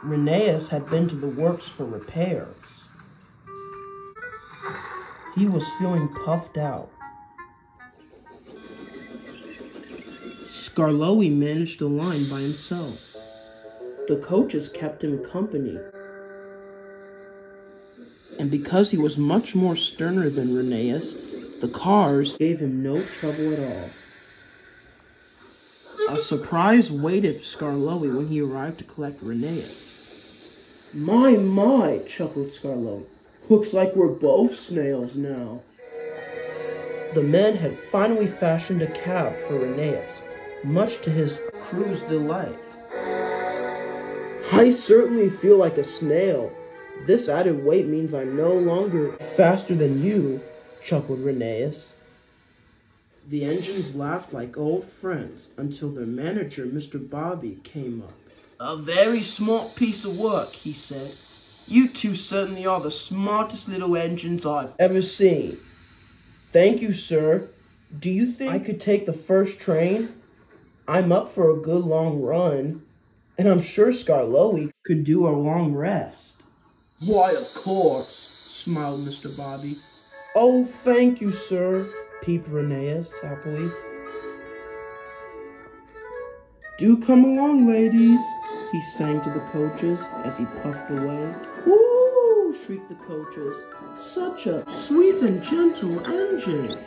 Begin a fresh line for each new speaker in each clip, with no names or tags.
Rheneas had been to the works for repairs. He was feeling puffed out. Skarloey managed the line by himself. The coaches kept him company. And because he was much more sterner than Rheneas, the cars gave him no trouble at all. A surprise waited for Skarloey when he arrived to collect Rheneas. My, chuckled Skarloey. Looks like we're both snails now. The men had finally fashioned a cab for Rheneas, much to his crew's delight. I certainly feel like a snail. This added weight means I'm no longer faster than you, chuckled Rheneas. The engines laughed like old friends until their manager, Mr. Bobby, came up. A very smart piece of work, he said. You two certainly are the smartest little engines I've ever seen. Thank you, sir. Do you think I could take the first train? I'm up for a good long run, and I'm sure Skarloey could do a long rest. Why, of course, smiled Mr. Bobby. Oh, thank you, sir, peeped Rheneas happily. Do come along, ladies, he sang to the coaches as he puffed away. Woo! Shrieked the coaches. Such a sweet and gentle engine.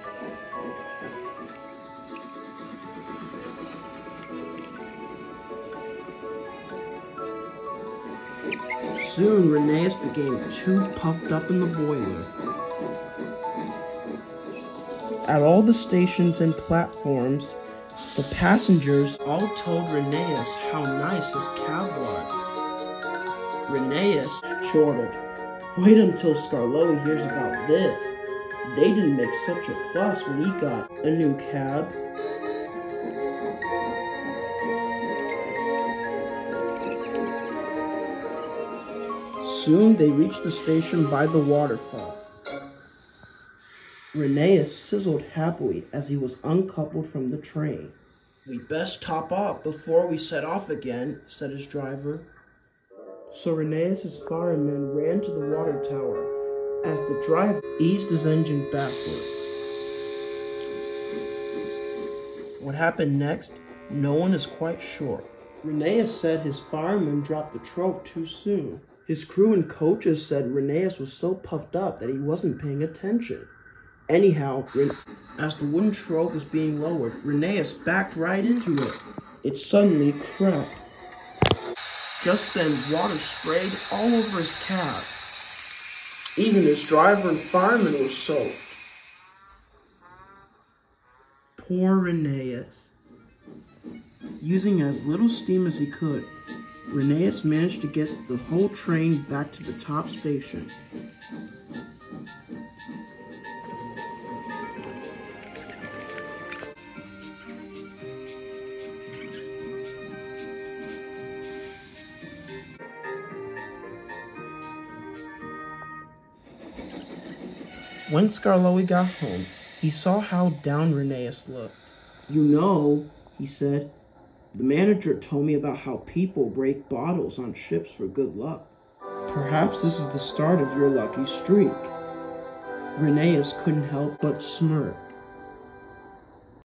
Soon, Rheneas became too puffed up in the boiler. At all the stations and platforms, the passengers all told Rheneas how nice his cab was. Rheneas chortled. Wait until Skarloey hears about this. They didn't make such a fuss when he got a new cab. Soon they reached the station by the waterfall. Rheneas sizzled happily as he was uncoupled from the train. We'd best top up before we set off again, said his driver. So Rheneas' firemen ran to the water tower as the driver eased his engine backwards. What happened next, no one is quite sure. Rheneas said his firemen dropped the trove too soon. His crew and coaches said Rheneas was so puffed up that he wasn't paying attention. Anyhow, as the wooden trove was being lowered, Rheneas backed right into it. It suddenly cracked. Just then, water sprayed all over his cab. Even his driver and fireman were soaked. Poor Rheneas. Using as little steam as he could, Rheneas managed to get the whole train back to the top station. When Skarloey got home, he saw how down Rheneas looked. You know, he said, the manager told me about how people break bottles on ships for good luck. Perhaps this is the start of your lucky streak. Rheneas couldn't help but smirk.